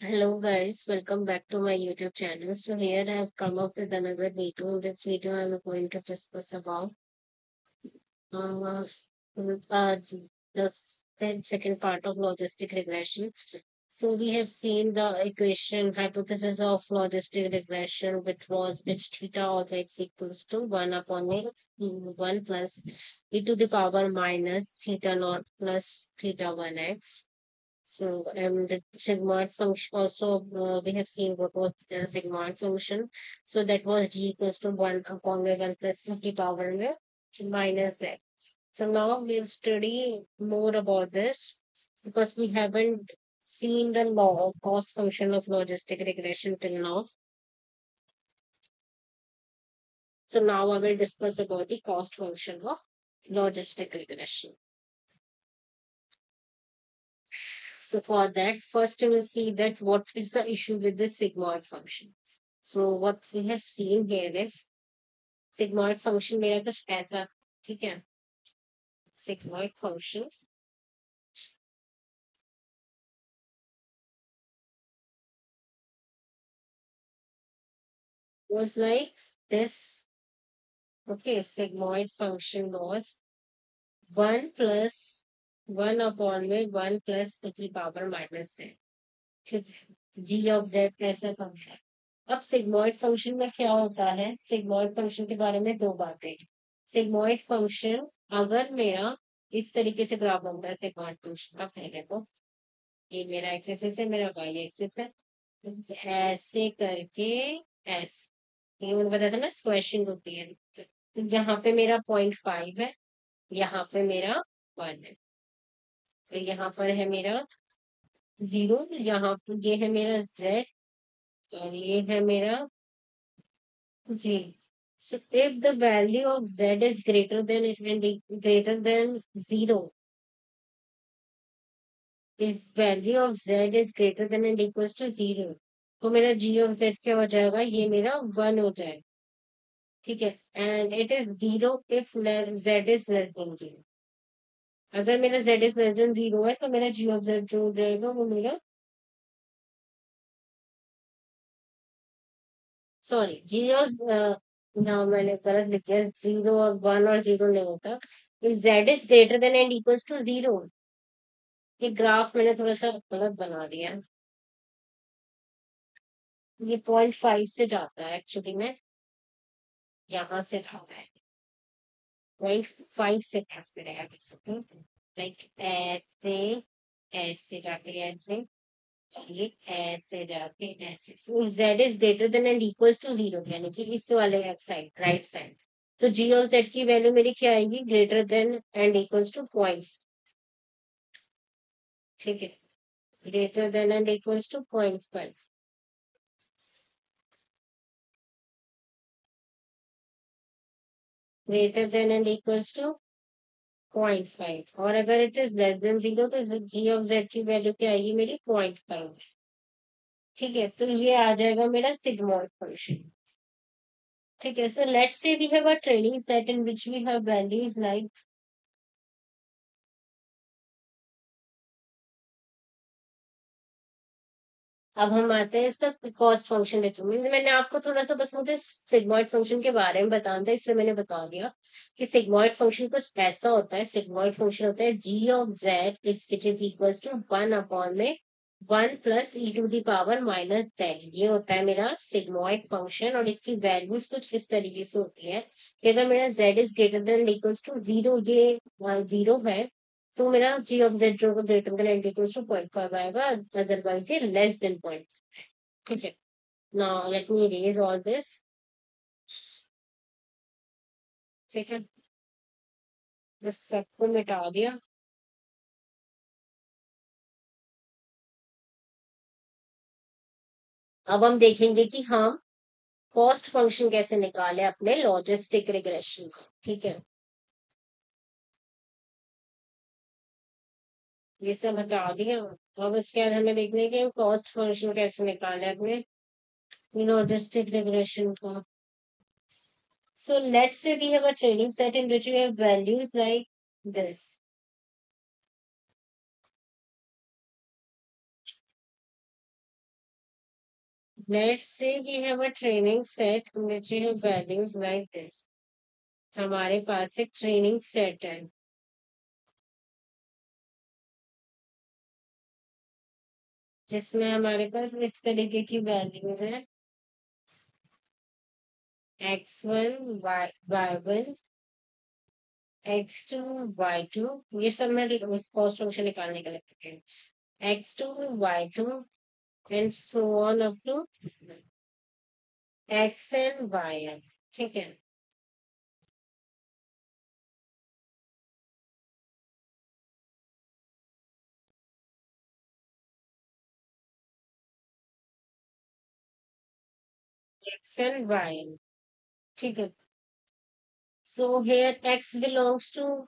Hello guys, welcome back to my YouTube channel. So here I have come up with another video. In this video, I'm going to discuss about uh, uh, the second part of logistic regression. So we have seen the equation hypothesis of logistic regression, which theta of x equals to 1 upon a 1 plus e to the power minus theta naught plus theta 1x. So, and the sigmoid function also, we have seen what was the sigmoid function. So that was g equals to 1 upon 1 plus e to the power minus x. So now we'll study more about this because we haven't seen the law cost function of logistic regression till now. So now I will discuss about the cost function of logistic regression. So for that, first we will see that what is the issue with the sigmoid function. So what we have seen here is sigmoid function मेरा कुछ ऐसा ठीक है sigmoid function was like this. Okay, sigmoid function was 1 plus 1 upon में 1 plus e की power minus है ठीक है g of z ऐसा कम है. अब सिग्मॉइड फंक्शन में क्या होता है सिग्मॉइड फंक्शन के बारे में दो बातें. सिग्मॉइड फंक्शन अगर मेरा इस तरीके से ग्राफ बनता है सिग्मॉइड फंक्शन का पहले तो ये मेरा एक्स एक्सिस है मेरा वाई एक्सिस है ऐसे करके ऐसे ये मैंने बताया था ना स्क्वेशिंग होती है तो यहाँ पे मेरा 0.5 है यहाँ पे मेरा 1 है तो यहाँ पर है मेरा 0 यहाँ पर ये है मेरा z और ये है मेरा g. So if the value of z is greater than greater than 0, if value of z is greater than and equals to 0, तो मेरा g of z क्या हो जाएगा ये मेरा 1 हो जाएगा ठीक है and it is 0 if z is less than 0. अगर मेरा z is less than 0 है तो मेरा g of z जो हो जाएगा वो मेरा सॉरी जी और यहाँ मैंने गलत लिख दिया 0 और 1 और 0 नहीं होता. If z is greater than and equals to 0, ये ग्राफ मैंने थोड़ा सा गलत बना दिया है. ये 0.5 से जाता है एक्चुअली में यहाँ से जाता है 0.5 से ऐसे रहेगा लाइक ऐसे ऐसे जाके ऐसे ये ऐसे जाके ऐसे so z is greater than and equals to 0 यानी कि इस वाले साइड राइट साइड तो g और z की वैल्यू मेरी क्या आएगी greater than and equals to point ठीक है greater than and equals to 0.5 greater than and equals to 0.5 और अगर इट इज लेस देन 0 तो g ऑफ z की वैल्यू क्या आएगी मेरी 0.5 ठीक है तो ये आ जाएगा मेरा सिग्मॉइड फंक्शन ठीक है so let's say we have a training set in which we have values like अब हम आते हैं इसका कॉस्ट फंक्शन डिटरमिन मैंने आपको थोड़ा सा बस मुझे सिग्मॉइड फंक्शन के बारे में बताना था इसलिए मैंने बता दिया कि सिग्मॉइड फंक्शन कुछ ऐसा होता है सिग्मॉइड फंक्शन होता है g of z which is equals to 1 upon में 1 plus e to the power minus z ये होता है मेरा सिग्मॉइड फंक्शन और इसकी वैल्यूज कुछ इस तरीके से होती है कि अगर मेरा z is greater than equals to 0 ये 0 है तो मेरा g ऑफ z जो greater than and equals to 0.5 आएगा अदरवाइज ये लेस देन पॉइंट ठीक है now let me erase all this ठीक है बस सबको मिटा दिया अब हम देखेंगे कि हम कॉस्ट फंक्शन कैसे निकाले अपने लॉजिस्टिक रिग्रेशन का ठीक है ये सब हटा दिया अब इसके बाद हमें देखने के कॉस्ट फंक्शन कैसे निकाले अपने लॉजिस्टिक रिग्रेशन का. So let's say we have a training set in which we have values like this. Let's say we have a training set which have values like this. हमारे पास एक training set है जिसमें हमारे पास इस तरीके की values है x1 y1 x2 y2, ये सब मैं कॉस्ट फंक्शन निकालने के लिए x2 y2 and so on up to xn yn, ठीक है। xn yn, ठीक है। So here x belongs to,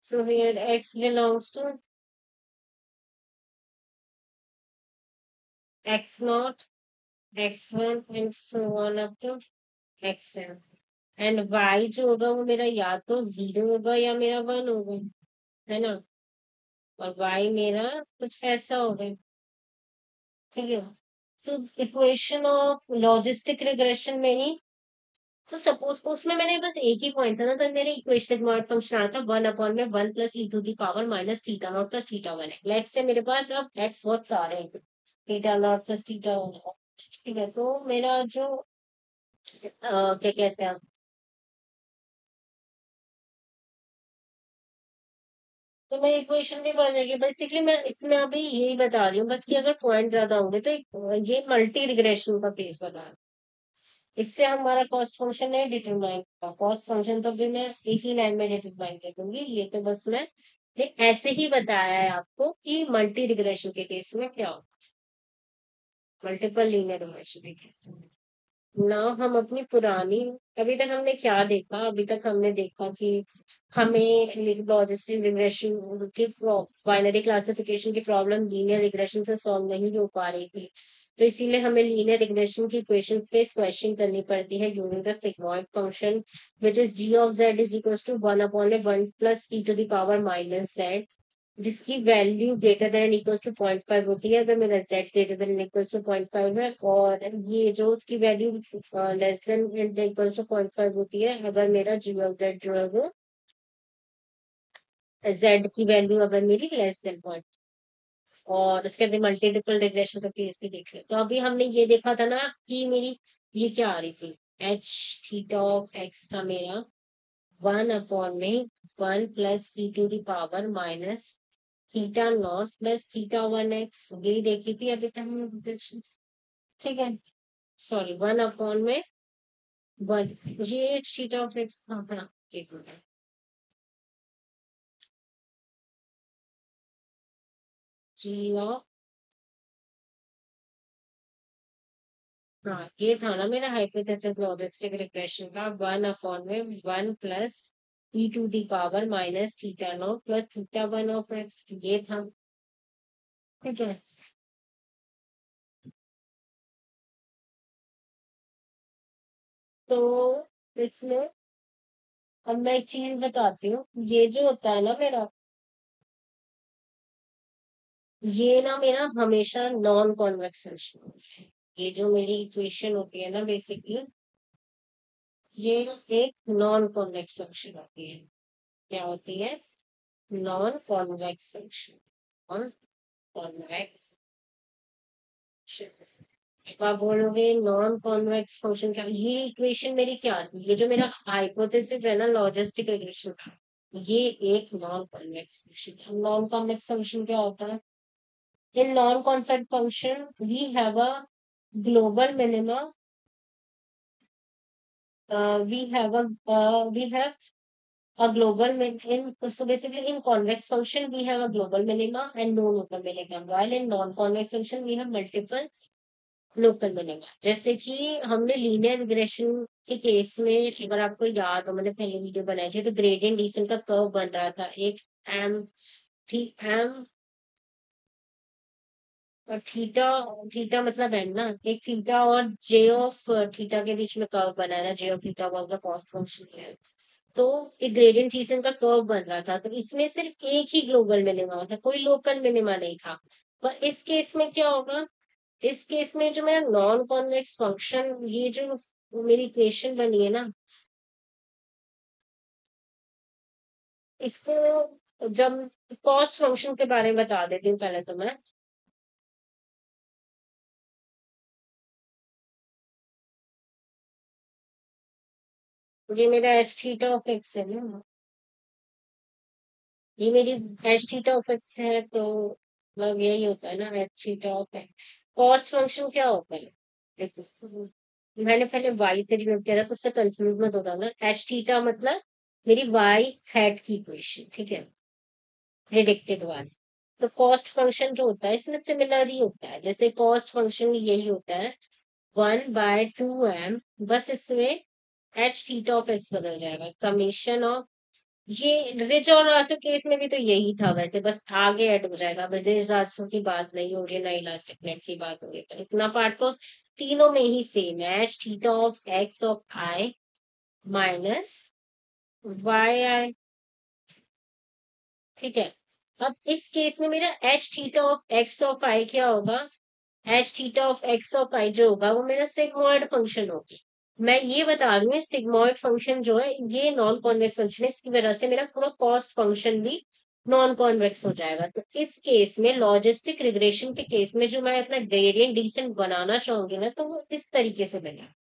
so here x belongs to x naught, x1 and so on up to xn। And y जो होगा वो मेरा या तो 0 होगा या मेरा 1 होगा, है ना। और y मेरा कुछ ऐसा होगा, ठीक है। So equation of logistic regression में ही, तो सपोज उसमें मैंने बस एक ही पॉइंट था ना, तो मेरे इक्वेशन मॉड फंक्शन आ रहा था 1 अपॉन में 1 plus e to the power minus theta not plus theta one है। लेट्स से मेरे पास अब एक्स बहुत सारे हैं, theta not plus theta one है, ठीक है। तो मेरा जो क्या कहते हैं, तो मैं इक्वेशन भी बन जाएगी। बेसिकली मैं इसमें अभी यही बता रही हूँ बस कि अगर पॉइंट ज्यादा होंगे तो ये मल्टी रिग्रेशन का केस बता रहा हूँ। इससे हमारा कॉस्ट फंक्शन नहीं डिटरमाइन होगा, कॉस्ट फंक्शन तो भी मैं एक ही लाइन में डिटरमाइन कर दूंगी। ये तो बस मैं ऐसे ही बताया है आपको कि मल्टी रिग्रेशन के केस में क्या होगा, मल्टीपल लीनियर रिग्रेशन के केस में ना। हम अपनी पुरानी, अभी तक हमने क्या देखा, अभी तक हमने देखा कि हमें लॉजिस्टिक रिग्रेशन की बाइनरी क्लासिफिकेशन की प्रॉब्लम लीनियर रिग्रेशन से सॉल्व नहीं हो पा रही थी, तो इसीलिए हमें लीनियर रिग्रेशन की इक्वेशन पे स्क्वेश्चन करनी पड़ती है using the sigmoid function which is g of z is equals to 1/1 plus e to the power minus z, जिसकी वैल्यू ग्रेटर देन इक्वल्स टू 0.5 होती है अगर मेरा z greater than equals to 0.5 है, और ये जो उसकी वैल्यू लेस देन इक्वल्स टू 0.5 होती है अगर मेरा g ऑफ z जो है वो z की वैल्यू अगर मेरी लेस देन पॉइंट। और उसके बाद मल्टीपल रिग्रेशन का केस भी देख ले, तो अभी हमने ये देखा था ना कि मेरी ये क्या आ रही थी, एच थीटा ऑफ एक्स का मेरा 1/में 1 plus e to the power minus theta not plus theta one x, यही देखी थी अभी तक हमने, ठीक है। सॉरी 1/में 1, ये थीटा ऑफ एक्स कहाँ था, एक मिनट, जी ऑफ, हाँ ये था ना मेरा हाइपोथेसिस लॉजिस्टिक रिग्रेशन का 1/में 1 plus e to the power minus theta not plus theta one of x, ये था, ठीक है। तो इसमें अब मैं एक चीज बताती हूँ, ये जो होता है ना मेरा, ये ना मेरा हमेशा नॉन कॉन्वेक्स सेक्शन है। ये जो मेरी इक्वेशन होती है ना बेसिकली, ये एक नॉन कॉन्वेक्स सेक्शन होती है। क्या होती है, non convex section, non convex. आप बोलोगे नॉन कॉन्वेक्स फंक्शन क्या, ये इक्वेशन मेरी क्या आती है, ये जो मेरा हाइपोथेसिस है ना लॉजिस्टिक रिग्रेशन का, ये एक नॉन कॉन्वेक्स फंक्शन है। नॉन कॉन्वेक्स फंक्शन क्या होता है, in non-convex function we have a global minima, we have a global min in, so basically in convex function we have a global minima and no local minima, while in non-convex function we have multiple local मिलेगा। जैसे कि हमने linear regression के case में अगर आपको याद हो, मैंने पहले वीडियो बनाई थी, तो ग्रेडियंट डिसेंट का कर्व बन रहा था एक एम, ठीक एम और थीटा, थीटा मतलब एम ना, एक थीटा और जे ऑफ थीटा के बीच में कर्व बनाया था, J of theta was the cost function. तो एक ग्रेडियंट रीजन का कर्व बन रहा था, तो इसमें सिर्फ एक ही ग्लोबल मिनिमा था, कोई लोकल मिनिमा नहीं था। पर इस केस में क्या होगा, इस केस में जो मेरा नॉन कॉन्वेक्स फंक्शन, ये जो मेरी इक्वेशन बनी है ना, इसको जब कॉस्ट फंक्शन के बारे में बता देती हूँ पहले तो मैं। ये मेरा एच थीटा ऑफ एक्स है ना, ये मेरी एच थीटा ऑफ एक्स है, तो मतलब यही होता है ना H theta of x. Cost function क्या होता है, देखो मैंने पहले वाई से डिनोट किया था, तो उससे कंफ्यूज मत होता ना। एच थीटा मतलब मेरी वाई हैट की इक्वेशन, ठीक है, प्रिडिक्टेड वाली। तो कॉस्ट फंक्शन जो होता है इसमें सिमिलर ही होता है, जैसे कॉस्ट फंक्शन यही होता है 1/2m, बस इसमें एच थीटा ऑफ एक्स बदल जाएगा, समेशन ऑफ। ये रिच और रासो केस में भी तो यही था वैसे, बस आगे ऐड हो जाएगा, ब्रजेश रासो की बात नहीं हो रही है ना, इलास्टिक नेट की बात हो रही है, तो इतना पार्ट तो तीनों में ही सेम है, H theta of x of I minus Y I, ठीक है। अब इस केस में मेरा H theta of x of I क्या होगा, H theta of x of I जो होगा वो मेरा सिग्मोइड फंक्शन होगा। मैं ये बता रही हूँ सिग्मोइड फंक्शन जो है ये नॉन कॉन्वेक्स फंक्शन है, इसकी वजह से मेरा पूरा कॉस्ट फंक्शन भी नॉन कॉन्वेक्स हो जाएगा। तो इस केस में लॉजिस्टिक रिग्रेशन के केस में जो मैं अपना ग्रेडियंट डिसेंट बनाना चाहूंगी ना, तो वो इस तरीके से बना,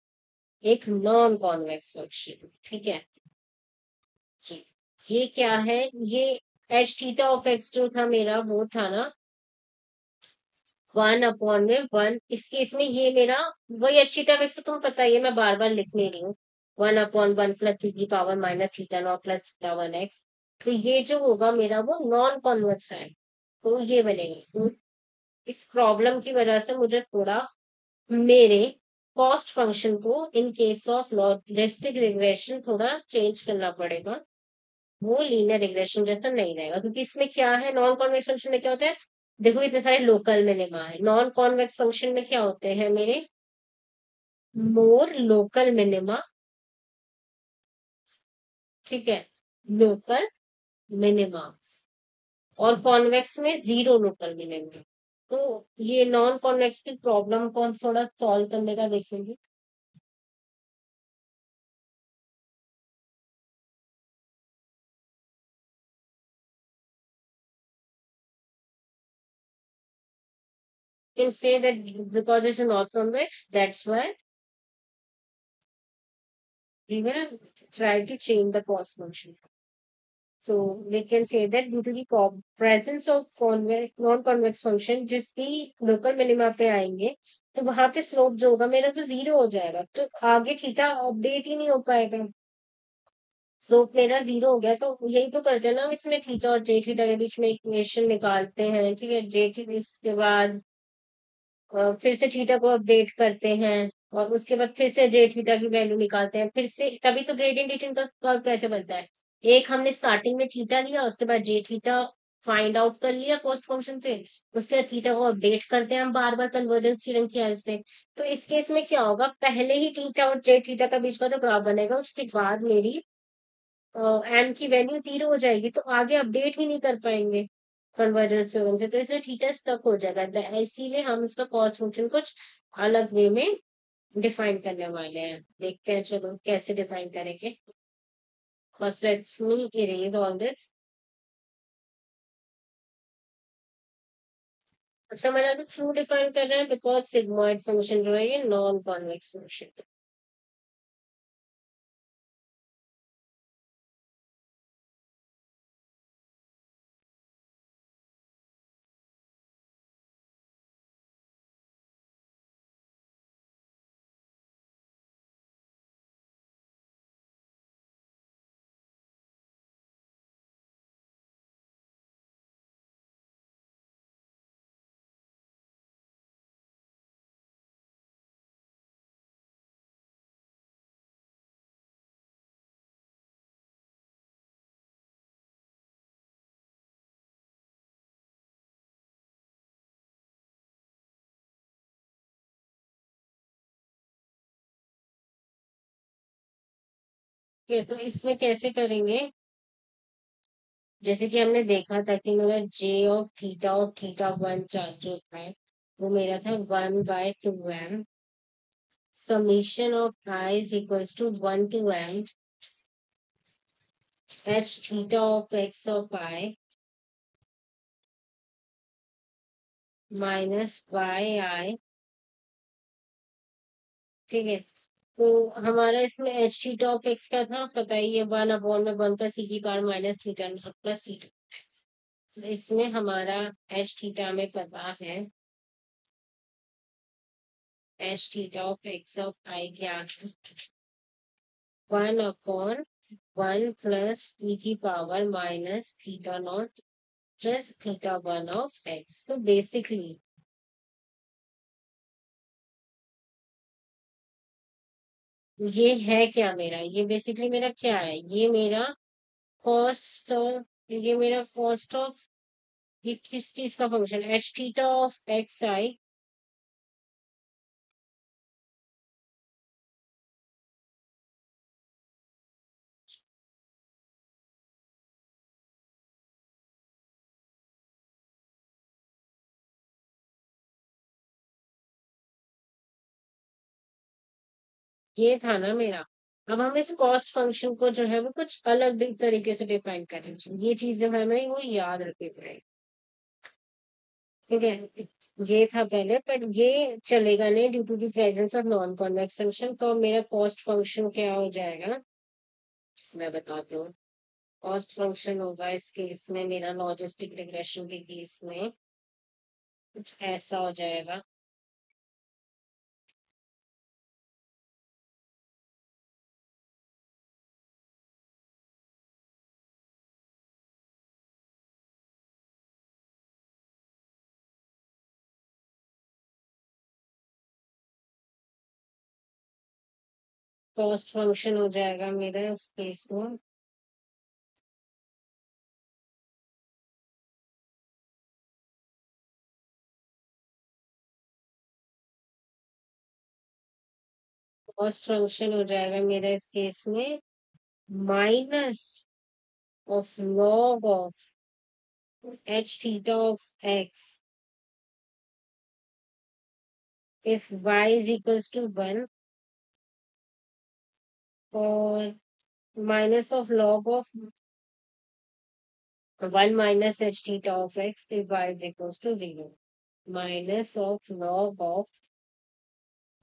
एक नॉन कॉन्वेक्स फंक्शन, ठीक है जी। ये क्या है, ये एच थीटा ऑफ एक्स जो था मेरा वो था ना 1/1, इस केस में ये मेरा वही एच थीटा ऑफ एक्स तो तुम्हें पता ही है, मैं बार बार लिख नहीं रही हूँ। 1/1 प्लस टू की power minus theta not plus theta 1x। तो ये जो होगा मेरा वो नॉन कॉन्वेक्स है, तो ये बनेगा। तो इस प्रॉब्लम की वजह से मुझे थोड़ा मेरे कॉस्ट फंक्शन को in case of logistic regression थोड़ा चेंज करना पड़ेगा, वो लीनियर रिग्रेशन जैसा नहीं रहेगा, क्योंकि इसमें क्या है, नॉन कॉन्वेक्स फंक्शन में क्या होता है, देखो इतने सारे लोकल मिनिमा है, नॉन कॉन्वेक्स फंक्शन में क्या होते हैं मेरे मोर लोकल मिनिमा, ठीक है, लोकल मिनिमा, और कॉन्वेक्स में जीरो लोकल मिनिमा। तो ये नॉन कॉन्वेक्स की प्रॉब्लम को हम थोड़ा सॉल्व करने का देखेंगे। Can say that because it's a not convex, that's why we will try to change the cost function. So we can say that due to the presence of convex non-convex function जिसकी local minima पे आएंगे, तो वहां पे slope जो होगा मेरा वो जीरो हो जाएगा, तो आगे थीटा अपडेट ही नहीं हो पाएगा। स्लोप मेरा जीरो हो गया, तो यही तो करते हैं ना, इसमें थीटा और जे थीटा के बीच में इक्वेशन निकालते हैं, ठीक है, जे थीटा इसके बाद फिर से थीटा को अपडेट करते हैं, और उसके बाद फिर से जे थीटा की वैल्यू निकालते हैं, फिर से तभी तो ग्रेडियंट डिसेंट का कर्व कैसे बनता है। एक हमने स्टार्टिंग में थीटा लिया, उसके बाद जे थीटा फाइंड आउट कर लिया कॉस्ट फंक्शन से, उसके बाद थीटा को अपडेट करते हैं हम बार बार कन्वर्जेंस थ्योरम की हेल्प से। तो इस केस में क्या होगा, पहले ही थीटा और जे थीटा का बीच का जो ग्राफ बनेगा उसके बाद मेरी एम की वैल्यू जीरो हो जाएगी, तो आगे अपडेट ही नहीं कर पाएंगे कन्वर्जेंस थ्योरम से, तो इसलिए थीटा स्टक हो जाएगा, इसीलिए हम इसका कॉस्ट फंक्शन कुछ अलग वे में डिफाइन करने वाले हैं। देखते हैं चलो कैसे डिफाइन करेंगे। First let's me erase all this. अब समझ आ गया क्यों डिफाइन कर रहे हैं, बिकॉज सिग्मॉइड फंक्शन जो है ये नॉन कॉन्वेक्स फंक्शन तो इसमें कैसे करेंगे? जैसे कि हमने देखा था कि मेरा J of theta 1 चार्ज जो था वो मेरा था 1/2m summation of I is equals to 1 to m h theta of x of I minus y I। ठीक है, तो हमारा इसमें एच थीटा ऑफ एक्स का था, पता ही है 1/1 प्लस e की power minus theta plus theta. तो इसमें हमारा एच थीटा में पता है, H theta of x of I क्या है? 1/1 प्लस e की power minus theta not plus theta 1 of X. तो बेसिकली ये है क्या मेरा, ये बेसिकली मेरा क्या है, ये मेरा कॉस्ट ऑफ, ये मेरा कॉस्ट ऑफ, ये किस चीज का function, H theta of X I. ये था ना मेरा। अब हम इस कॉस्ट फंक्शन को जो है वो कुछ अलग तरीके से डिफाइन करेंगे, ये चीज जो है हमें वो याद रखनी पड़ेगी। ठीक है, ये था पहले, पर ये चलेगा नहीं due to the presence of non convex function. तो मेरा कॉस्ट फंक्शन क्या हो जाएगा, मैं बताती हूँ। कॉस्ट फंक्शन होगा इस केस में, मेरा लॉजिस्टिक रिग्रेशन के केस में कुछ ऐसा हो जाएगा। कॉस्ट फंक्शन हो जाएगा मेरा इस केस में, कॉस्ट फंक्शन हो जाएगा मेरा इस केस में minus of log of H theta of x if y is equals to 1, और minus of log of 1 minus h theta of x if y is equals to 0, minus of log of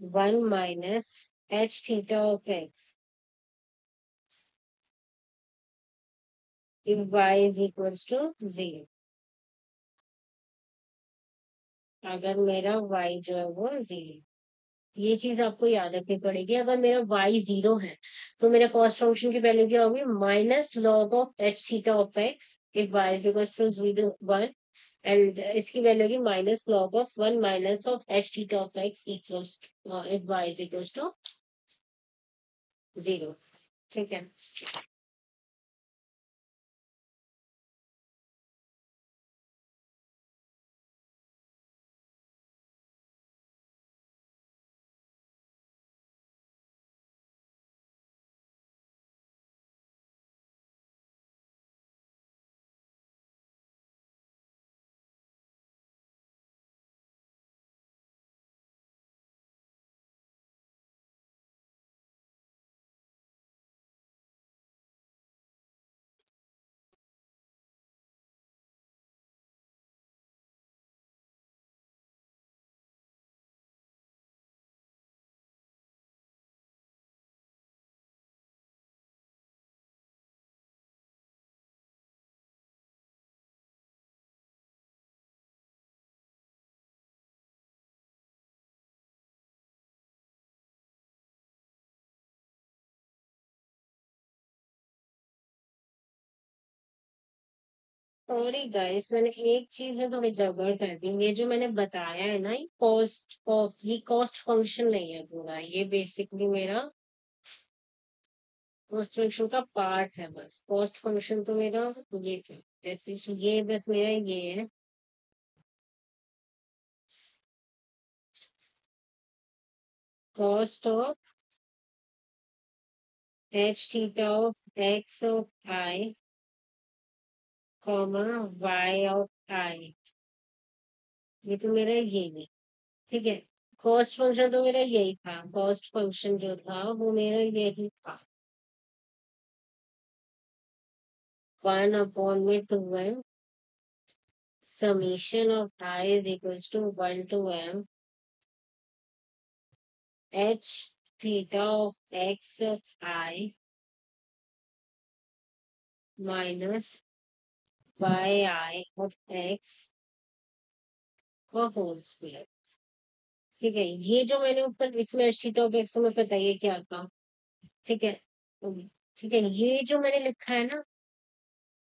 1 minus h theta of x if y is equals to 0, अगर मेरा y जो है वो 0। ये चीज आपको याद रखनी पड़ेगी, अगर मेरा y 0 है तो मेरा कॉस्ट फंक्शन की वैल्यू क्या होगी, minus log of H theta of x if y is equal to 0 1, and इसकी वैल्यू होगी minus log of 1 minus of H theta of x equals if y is equals to 0। ठीक है, sorry guys, मैंने एक चीज है थोड़ी गड़बड़ कर दी। ये जो मैंने बताया है ना, ये कॉस्ट ऑफ, ये कॉस्ट फंक्शन नहीं है पूरा, ये बेसिकली मेरा कॉस्ट फंक्शन का पार्ट है बस। कॉस्ट फंक्शन तो मेरा ये था, जैसे ये बस मेरा ये है cost of H theta of x of I comma Y of I, ये तो मेरा यही, ठीक है। कॉस्ट फंक्शन तो मेरा यही था, कॉस्ट फंक्शन जो था वो मेरा यही था, 1/2 summation of I is equals to 1 to m h theta of x of I minus y I of x का होल स्क्वायर। ठीक है, ये जो मैंने ऊपर इसमें एच थीटा ऑफ एक्स, तुम्हें पता है ये क्या था, ठीक है। ठीक है, ये जो मैंने लिखा है ना,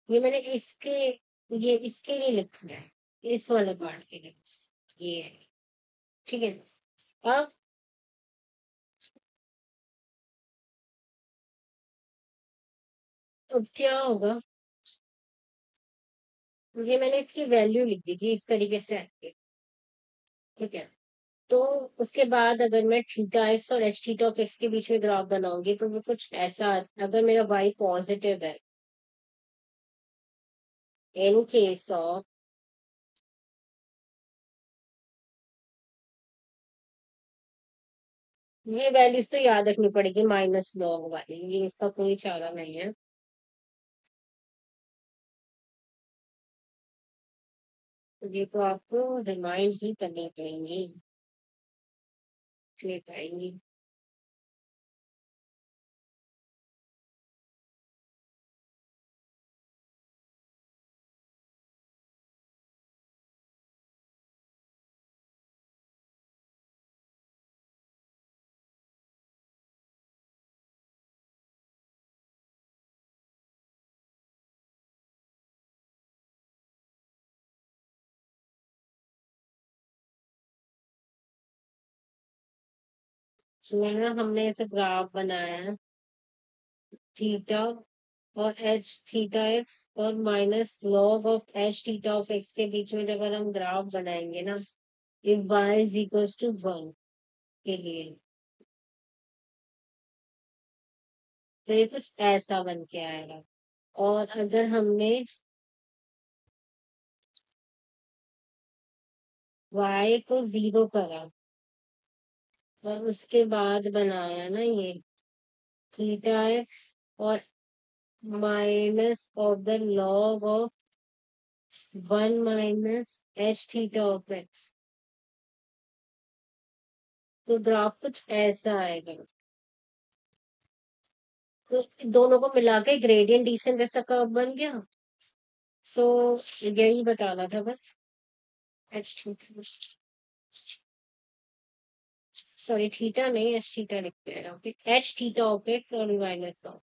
ये मैंने इसके लिए लिखा है, इस वाले पार्ट के लिए बस, ये है, ठीक है। अब क्या होगा, ये मैंने इसकी वैल्यू लिख दी थी इस तरीके से आके, ठीक है। तो उसके बाद अगर मैं थीटा एक्स और एच थीटा ऑफ एक्स के बीच में ग्राफ बनाऊंगी तो वो कुछ ऐसा, अगर मेरा वाई पॉजिटिव है, इन केस ऑफ, ये वैल्यूज तो याद रखनी पड़ेगी माइनस लॉग वाली, ये इसका कोई चारा नहीं है, तो ये तो आपको रिमाइंड ही करनी पड़ेंगी, ले पाएंगी। सुना, हमने ऐसे ग्राफ बनाया है, थीटा और एच थीटा एक्स और minus log of H theta of x के बीच में जब अगर हम ग्राफ बनाएंगे ना, if y is equals to 1 के लिए, तो ये कुछ ऐसा बन के आएगा। और अगर हमने y को 0 करा और उसके बाद बनाया ना ये थीटा एक्स और minus of the log of 1 minus h theta of X, तो ग्राफ कुछ ऐसा आएगा। तो दोनों को मिला के ग्रेडियंट डिसेंट जैसा कर्व बन गया। सो यही बताना था बस। एच थीटा, सॉरी थीटा नहीं, एच थीटा लिखते हैं, okay, H theta of x और माइनस ऑफ,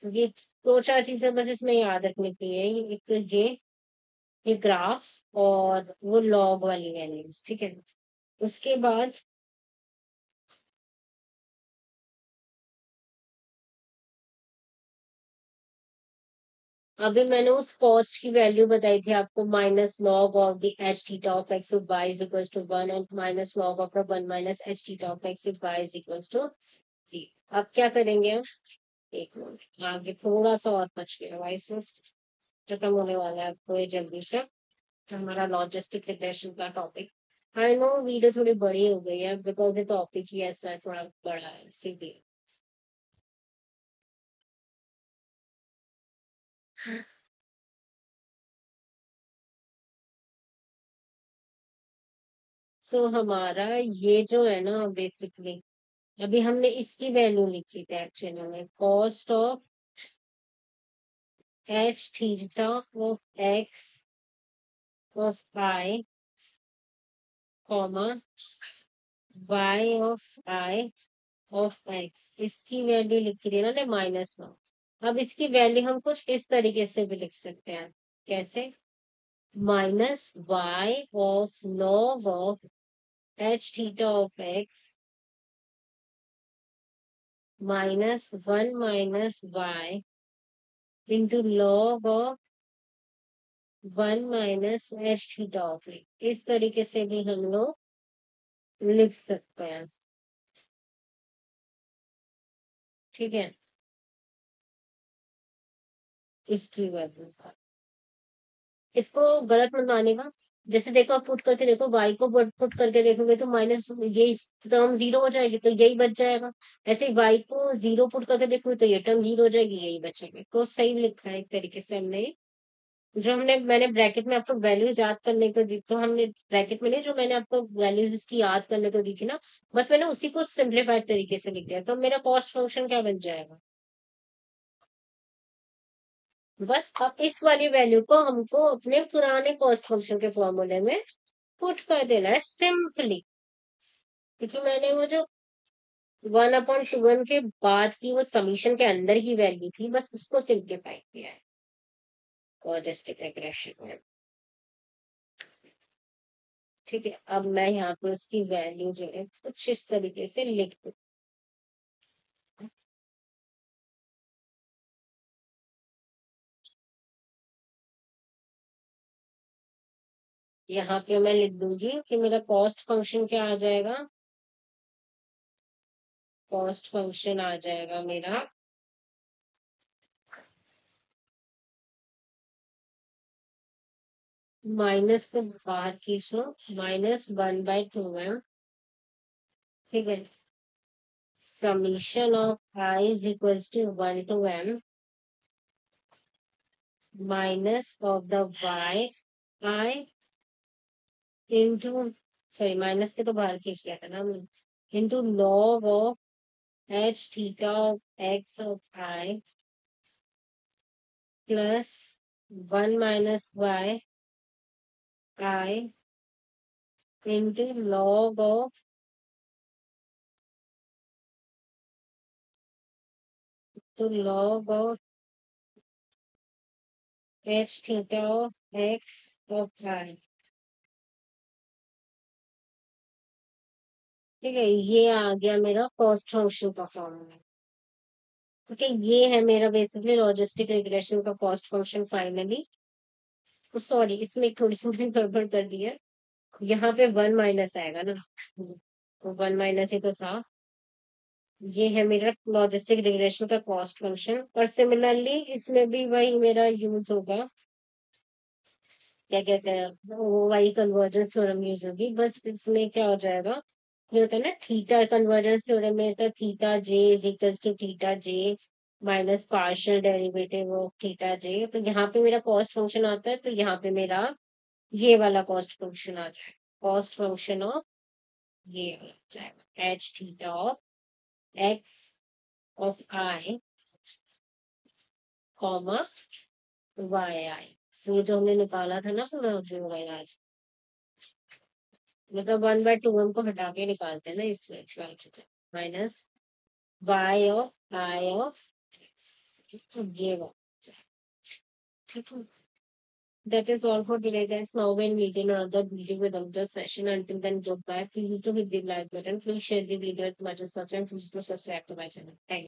ये दो चार चीजें बस इसमें याद रखने की है, ये एक तो ये ग्राफ और वो लॉग वाली वैल्यूज, ठीक है। उसके बाद अभी मैंने उस कॉस्ट की वैल्यू बताई थी आपको, minus log of the h theta of x of y is equals to 1 and minus log of the 1 minus h theta of x of y is equals to 0। अब क्या करेंगे हम, एक मिनट आगे थोड़ा सा और बच गया, वाइस खत्म होने वाला है आपको ये जल्दी से, हमारा लॉजिस्टिक रिग्रेशन का टॉपिक। आई नो वीडियो थोड़ी बड़ी हो गई है बिकॉज ये टॉपिक ही ऐसा है, थोड़ा बड़ा है इसीलिए। सो हमारा ये जो है ना बेसिकली, अभी हमने इसकी वैल्यू लिखी थी एक्चुअली में, cost of H theta of x of I comma Y of i of x, इसकी वैल्यू लिखी थी ना -1। अब इसकी वैल्यू हम कुछ इस तरीके से भी लिख सकते हैं, कैसे, minus y of log of H theta of x -1 minus y into log of 1 minus h theta of x, इस तरीके से भी हम लोग लिख सकते हैं। ठीक है, इसकी वैल्यू का, इसको गलत मत मानेगा। जैसे देखो, आप पुट करके देखो, y को पुट करके देखोगे तो माइनस ये टर्म जीरो हो जाएगी, तो यही बच जाएगा। ऐसे y को जीरो पुट करके देखोगे तो ये टर्म जीरो हो जाएगी, यही बचेगी। तो सही लिखा है एक तरीके से हमने। जो हमने मैंने ब्रैकेट में आपको वैल्यूज याद करने को दी, तो हमने ब्रैकेट में नहीं, जो मैंने आपको वैल्यूज इसकी याद करने को दी थी ना, बस मैंने उसी को सिंप्लीफाइड तरीके से लिख दिया, तो मेरा कॉस्ट फंक्शन क्या बन जाएगा। बस अब इस वाली वैल्यू को हमको अपने पुराने कॉस्ट फंक्शन के फॉर्मूले में पुट कर देना है सिंपली, क्योंकि मैंने वो जो 1/2 के बाद की वो समीशन के अंदर की वैल्यू थी, बस उसको सिंप्लीफाई किया है क्वाड्रेटिक रिग्रेशन में। ठीक है, अब मैं यहाँ पे उसकी वैल्यू जो है कुछ इस तरीके से लिख दूँ। यहाँ पे मैं लिख दूंगी कि मेरा कॉस्ट फंक्शन क्या आ जाएगा। कॉस्ट फंक्शन आ जाएगा मेरा माइनस को बाहर खींचो, -1/2m। ठीक है, summation of I is equals to 1 to m minus of the y I into, sorry minus के तो बाहर खींच लिया था ना हमने, into log of h theta of x of I plus 1 minus y I into log of h theta of x of I। ठीक है, ये आ गया मेरा कॉस्ट फंक्शन का फॉर्मूला। ओके, ये है मेरा बेसिकली लॉजिस्टिक रिग्रेशन का कॉस्ट फंक्शन फाइनली। सॉरी, इसमें थोड़ी सी मैंने गड़बड़ कर दी है, यहाँ पे 1 माइनस आएगा ना, तो 1 माइनस ही तो था। ये है मेरा लॉजिस्टिक रिग्रेशन का कॉस्ट फंक्शन, और सिमिलरली इसमें भी वही मेरा यूज होगा, क्या कहते हैं वो, वही कन्वर्जेंस थ्योरम यूज होगी। बस इसमें क्या हो जाएगा, ये होता है ना थीटा कन्वर्जेंस थ्योरम में, तो theta J is equal to theta J minus partial derivative of theta J. तो यहाँ पे मेरा कॉस्ट फंक्शन आता है, तो यहाँ पे मेरा ये वाला कॉस्ट फंक्शन आ जाए, कॉस्ट फंक्शन ऑफ ये हो जाएगा H theta of x of I comma Y I. ये जो हमने निकाला था ना पूरा जो आज, मतलब 1/2 को हटा के निकालते हैं ना, इसलिए minus by of i of ये बात। ठीक है, that is all for today guys. Now we'll meet in another video with another session. Until then, goodbye. Please do hit the like button, please share the video as much as possible, and please do subscribe to my channel. Thank you.